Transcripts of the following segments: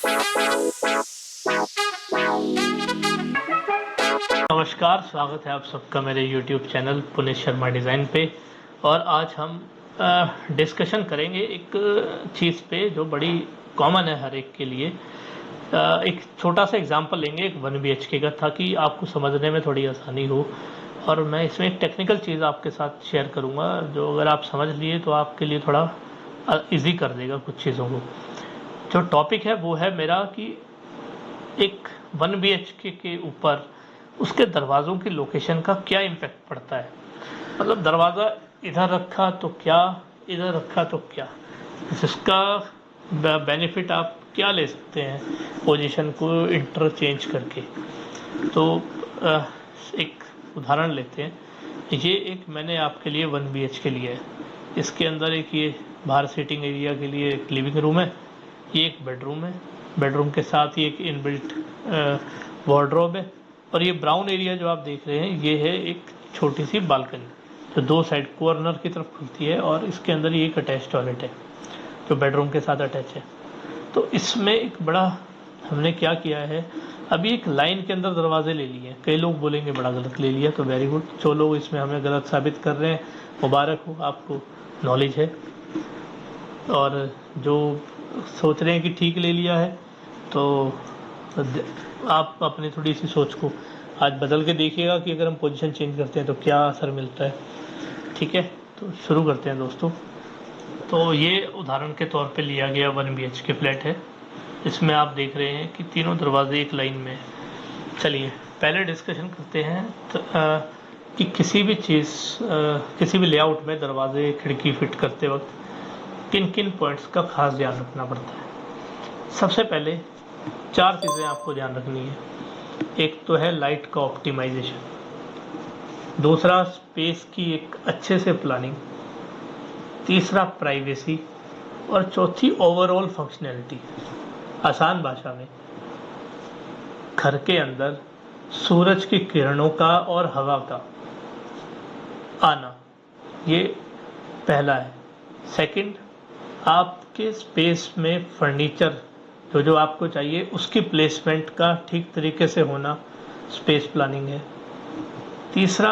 नमस्कार, स्वागत है आप सबका मेरे YouTube channel Puneet Sharma design पे। और आज हम डिस्कशन करेंगे एक चीज़ पे जो बड़ी कॉमन है हर एक के लिए। एक छोटा सा एग्जांपल लेंगे एक 1 BHK का, ताकि आपको समझने में थोड़ी आसानी हो। और मैं इसमें एक टेक्निकल चीज़ आपके साथ शेयर करूँगा जो अगर आप समझ लिए तो आपके लिए थोड़ा ईजी कर देगा कुछ चीज़ों को। जो टॉपिक है वो है मेरा कि एक 1 BHK के ऊपर उसके दरवाज़ों की लोकेशन का क्या इम्पैक्ट पड़ता है। मतलब दरवाज़ा इधर रखा तो क्या, इधर रखा तो क्या, जिसका बेनिफिट आप क्या ले सकते हैं पोजीशन को इंटरचेंज करके। तो एक उदाहरण लेते हैं। ये एक मैंने आपके लिए 1 BHK लिया है। इसके अंदर एक ये बाहर सीटिंग एरिया के लिए एक लिविंग रूम है, ये एक बेडरूम है, बेडरूम के साथ ही एक इनबिल्ट वार्डरोब है, और ये ब्राउन एरिया जो आप देख रहे हैं ये है एक छोटी सी बालकनी जो दो साइड कॉर्नर की तरफ खुलती है, और इसके अंदर ये एक अटैच टॉयलेट है जो बेडरूम के साथ अटैच है। तो इसमें एक बड़ा हमने क्या किया है, अभी एक लाइन के अंदर दरवाजे ले लिए हैं। कई लोग बोलेंगे बड़ा गलत ले लिया, तो वेरी गुड, जो लोग इसमें हमें गलत साबित कर रहे हैं मुबारक हो, आपको नॉलेज है। और जो सोच रहे हैं कि ठीक ले लिया है, तो आप अपनी थोड़ी सी सोच को आज बदल के देखिएगा कि अगर हम पोजीशन चेंज करते हैं तो क्या असर मिलता है। ठीक है, तो शुरू करते हैं दोस्तों। तो ये उदाहरण के तौर पे लिया गया 1 BHK फ्लैट है। इसमें आप देख रहे हैं कि तीनों दरवाजे एक लाइन में। चलिए पहले डिस्कशन करते हैं तो, कि किसी भी चीज़ किसी भी लेआउट में दरवाजे खिड़की फिट करते वक्त किन किन पॉइंट्स का खास ध्यान रखना पड़ता है। सबसे पहले 4 चीज़ें आपको ध्यान रखनी है। एक तो है लाइट का ऑप्टिमाइजेशन, दूसरा स्पेस की एक अच्छे से प्लानिंग, तीसरा प्राइवेसी, और चौथी ओवरऑल फंक्शनैलिटी। आसान भाषा में घर के अंदर सूरज की किरणों का और हवा का आना, ये पहला है। सेकंड, आपके स्पेस में फर्नीचर जो आपको चाहिए उसकी प्लेसमेंट का ठीक तरीके से होना स्पेस प्लानिंग है। तीसरा,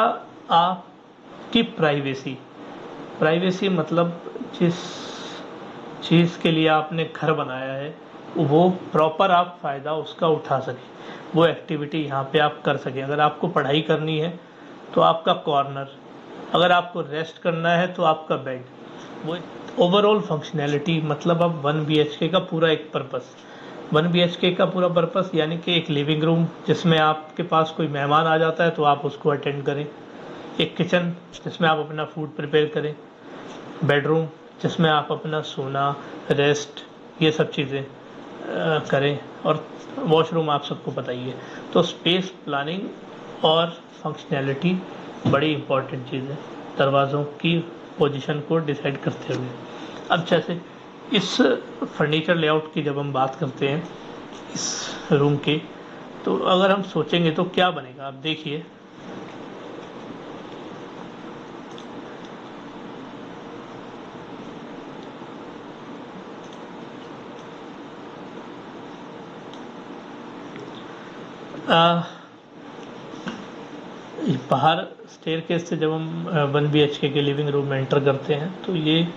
आपकी प्राइवेसी। प्राइवेसी मतलब जिस चीज़ के लिए आपने घर बनाया है वो प्रॉपर आप फ़ायदा उसका उठा सकें, वो एक्टिविटी यहाँ पे आप कर सकें। अगर आपको पढ़ाई करनी है तो आपका कॉर्नर, अगर आपको रेस्ट करना है तो आपका बेड, वो ओवरऑल फंक्शनैलिटी। मतलब अब 1 BHK का पूरा एक पर्पस, 1 BHK का पूरा पर्पस यानी कि एक लिविंग रूम जिसमें आपके पास कोई मेहमान आ जाता है तो आप उसको अटेंड करें, एक किचन जिसमें आप अपना फूड प्रिपेयर करें, बेडरूम जिसमें आप अपना सोना, रेस्ट, ये सब चीज़ें करें, और वॉशरूम आप सबको पता ही है। तो स्पेस प्लानिंग और फंक्शनैलिटी बड़ी इंपॉर्टेंट चीज़ है दरवाज़ों की पोजीशन को डिसाइड करते हुए। अब जैसे इस फर्नीचर लेआउट की जब हम बात करते हैं इस रूम के, तो अगर हम सोचेंगे तो क्या बनेगा, आप देखिए। बाहर स्टेयरकेस से जब हम 1 BHK के लिविंग रूम में एंटर करते हैं तो ये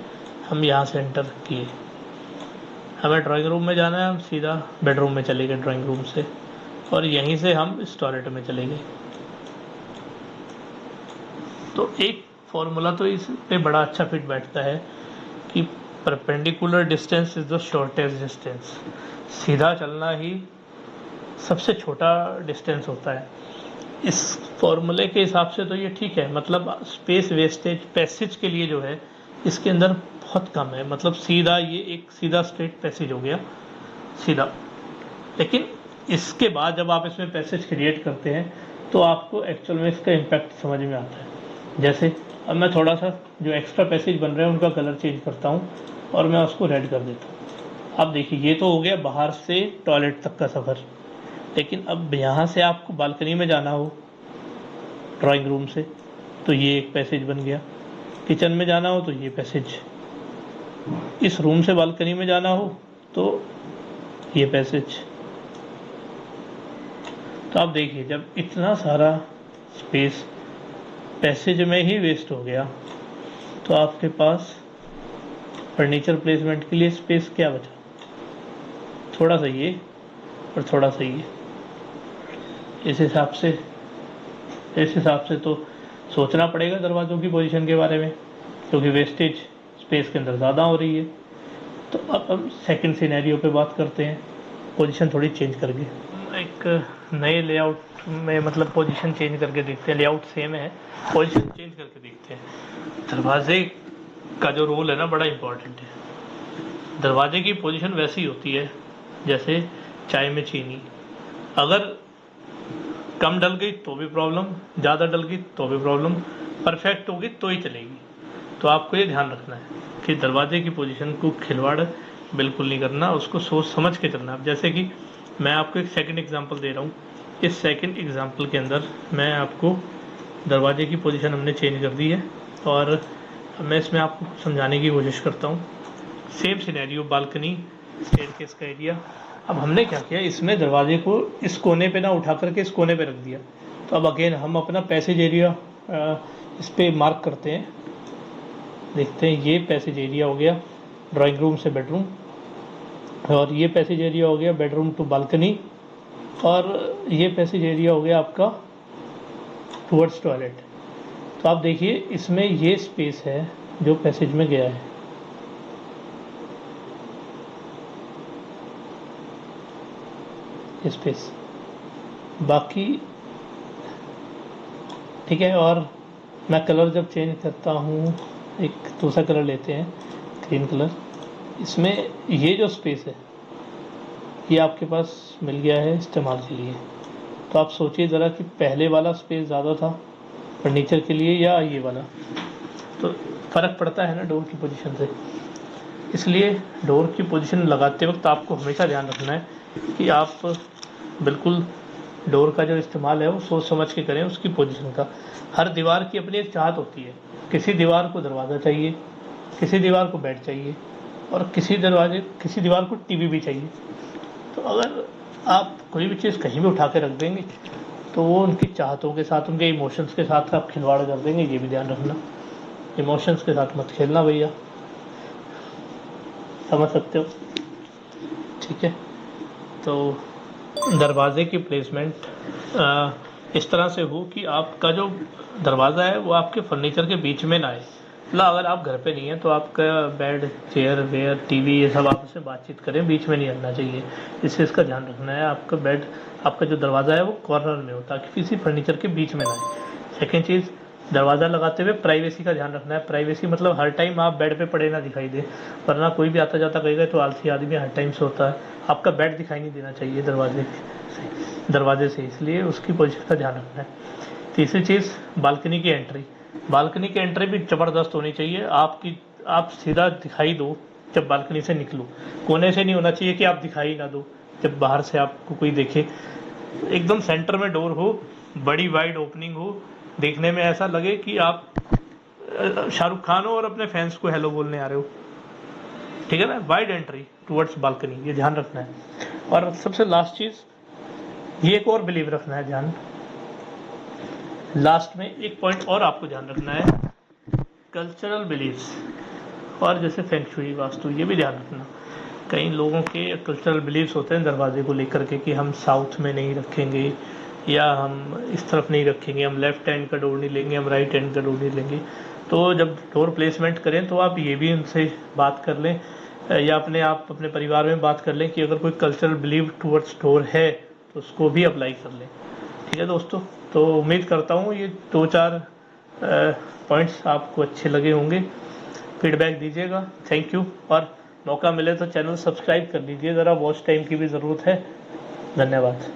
हम यहाँ से एंटर किए, हमें ड्राइंग रूम में जाना है, हम सीधा बेडरूम में चले गए ड्राइंग रूम से, और यहीं से हम इस टॉयलेट में चले गए। तो एक फॉर्मूला तो इस पे बड़ा अच्छा फिट बैठता है कि perpendicular distance is the shortest distance. सीधा चलना ही सबसे छोटा डिस्टेंस होता है। इस फॉर्मूले के हिसाब से तो ये ठीक है, मतलब स्पेस वेस्टेज पैसेज के लिए जो है इसके अंदर बहुत कम है। मतलब सीधा ये एक सीधा स्ट्रेट पैसेज हो गया सीधा। लेकिन इसके बाद जब आप इसमें पैसेज क्रिएट करते हैं तो आपको एक्चुअल में इसका इम्पैक्ट समझ में आता है। जैसे अब मैं थोड़ा सा जो एक्स्ट्रा पैसेज बन रहे हैं उनका कलर चेंज करता हूँ और मैं उसको रेड कर देता हूँ। अब देखिए ये तो हो गया बाहर से टॉयलेट तक का सफ़र। लेकिन अब यहाँ से आपको बालकनी में जाना हो ड्राइंग रूम से तो ये एक पैसेज बन गया, किचन में जाना हो तो ये पैसेज, इस रूम से बालकनी में जाना हो तो ये पैसेज। तो आप देखिए जब इतना सारा स्पेस पैसेज में ही वेस्ट हो गया तो आपके पास फर्नीचर प्लेसमेंट के लिए स्पेस क्या बचा? थोड़ा सा ये और थोड़ा सा ये। इस हिसाब से तो सोचना पड़ेगा दरवाज़ों की पोजीशन के बारे में, क्योंकि वेस्टेज स्पेस के अंदर ज़्यादा हो रही है। तो अब हम सेकंड सिनेरियो पे बात करते हैं, पोजीशन थोड़ी चेंज करके एक नए लेआउट में, मतलब पोजीशन चेंज करके देखते हैं। लेआउट सेम है, पोजीशन चेंज करके देखते हैं। दरवाजे का जो रोल है ना, बड़ा इम्पोर्टेंट है। दरवाजे की पोजीशन वैसी होती है जैसे चाय में चीनी, अगर कम डल गई तो भी प्रॉब्लम, ज़्यादा डल गई तो भी प्रॉब्लम, परफेक्ट होगी तो ही चलेगी। तो आपको ये ध्यान रखना है कि दरवाजे की पोजीशन को खिलवाड़ बिल्कुल नहीं करना, उसको सोच समझ के चलना। अब जैसे कि मैं आपको एक सेकंड एग्जांपल दे रहा हूँ। इस सेकंड एग्जांपल के अंदर मैं आपको दरवाजे की पोजीशन हमने चेंज कर दी है और मैं इसमें आपको समझाने की कोशिश करता हूँ। सेम सिनेरियो, बालकनी, स्टेयरकेस का एरिया। अब हमने क्या किया, इसमें दरवाजे को इस कोने पे ना उठा करके इस कोने पे रख दिया। तो अब अगेन हम अपना पैसेज एरिया इस पे मार्क करते हैं। देखते हैं, ये पैसेज एरिया हो गया ड्राइंग रूम से बेडरूम, और ये पैसेज एरिया हो गया बेडरूम टू बालकनी, और ये पैसेज एरिया हो गया आपका टुवर्ड्स टॉयलेट। तो आप देखिए इसमें ये स्पेस है जो पैसेज में गया है, स्पेस बाकी ठीक है। और मैं कलर जब चेंज करता हूँ, एक दूसरा कलर लेते हैं, ग्रीन कलर। इसमें ये जो स्पेस है ये आपके पास मिल गया है इस्तेमाल के लिए। तो आप सोचिए ज़रा कि पहले वाला स्पेस ज़्यादा था फर्नीचर के लिए या ये वाला। तो फ़र्क पड़ता है ना डोर की पोजीशन से। इसलिए डोर की पोजीशन लगाते वक्त आपको हमेशा ध्यान रखना है कि आप बिल्कुल डोर का जो इस्तेमाल है वो सोच समझ के करें, उसकी पोजीशन का। हर दीवार की अपनी एक चाहत होती है। किसी दीवार को दरवाज़ा चाहिए, किसी दीवार को बेड चाहिए, और किसी दीवार को टीवी भी चाहिए। तो अगर आप कोई भी चीज़ कहीं भी उठा के रख देंगे तो वो उनकी चाहतों के साथ, उनके इमोशंस के साथ आप खिलवाड़ कर देंगे। ये भी ध्यान रखना, इमोशंस के साथ मत खेलना भैया, समझ सकते हो? ठीक है। तो दरवाजे की प्लेसमेंट इस तरह से हो कि आपका जो दरवाज़ा है वो आपके फर्नीचर के बीच में ना आए। मतलब अगर आप घर पे नहीं हैं तो आपका बेड, चेयर, वेयर, टीवी, ये सब आपस में बातचीत करें, बीच में नहीं आना चाहिए। इससे इसका ध्यान रखना है। आपका बेड, आपका जो दरवाज़ा है वो कॉर्नर में हो ताकि किसी फर्नीचर के बीच में ना आए। सेकेंड चीज़, दरवाज़ा लगाते हुए प्राइवेसी का ध्यान रखना है। प्राइवेसी मतलब हर टाइम आप बेड पे पड़े ना दिखाई दे, वरना कोई भी आता जाता कहेगा तो आलसी आदमी हर टाइम सोता है। आपका बेड दिखाई नहीं देना चाहिए दरवाजे से, इसलिए उसकी पोजीशन का ध्यान रखना है। तीसरी चीज़, बालकनी की एंट्री। बालकनी की एंट्री भी ज़बरदस्त होनी चाहिए। आप सीधा दिखाई दो जब बालकनी से निकलो, कोने से नहीं होना चाहिए कि आप दिखाई ना दो जब बाहर से आपको कोई देखे। एकदम सेंटर में डोर हो, बड़ी वाइड ओपनिंग हो, देखने में ऐसा लगे कि आप शाहरुख खान हो और अपने फैंस को हेलो बोलने आ रहे हो। ठीक है ना, वाइड एंट्री टुवर्ड्स बालकनी, ये ध्यान रखना है। और सबसे लास्ट चीज़, ये एक और बिलीव रखना है ध्यान, लास्ट में एक पॉइंट और आपको ध्यान रखना है, कल्चरल बिलीव्स। और जैसे फेंग शुई, वास्तु, ये भी ध्यान रखना। कई लोगों के कल्चरल बिलीव्स होते हैं दरवाजे को लेकर के कि हम साउथ में नहीं रखेंगे, या हम इस तरफ नहीं रखेंगे, हम लेफ्ट हैंड का डोर नहीं लेंगे, हम राइट हैंड का डोर नहीं लेंगे। तो जब डोर प्लेसमेंट करें तो आप ये भी उनसे बात कर लें, या आप अपने परिवार में बात कर लें कि अगर कोई कल्चरल बिलीव टूवर्ड्स डोर है तो उसको भी अप्लाई कर लें। ठीक है दोस्तों, तो उम्मीद करता हूँ ये 2-4 पॉइंट्स आपको अच्छे लगे होंगे। फीडबैक दीजिएगा। Thank you. और मौका मिले तो चैनल सब्सक्राइब कर लीजिए, ज़रा वॉच टाइम की भी ज़रूरत है। धन्यवाद।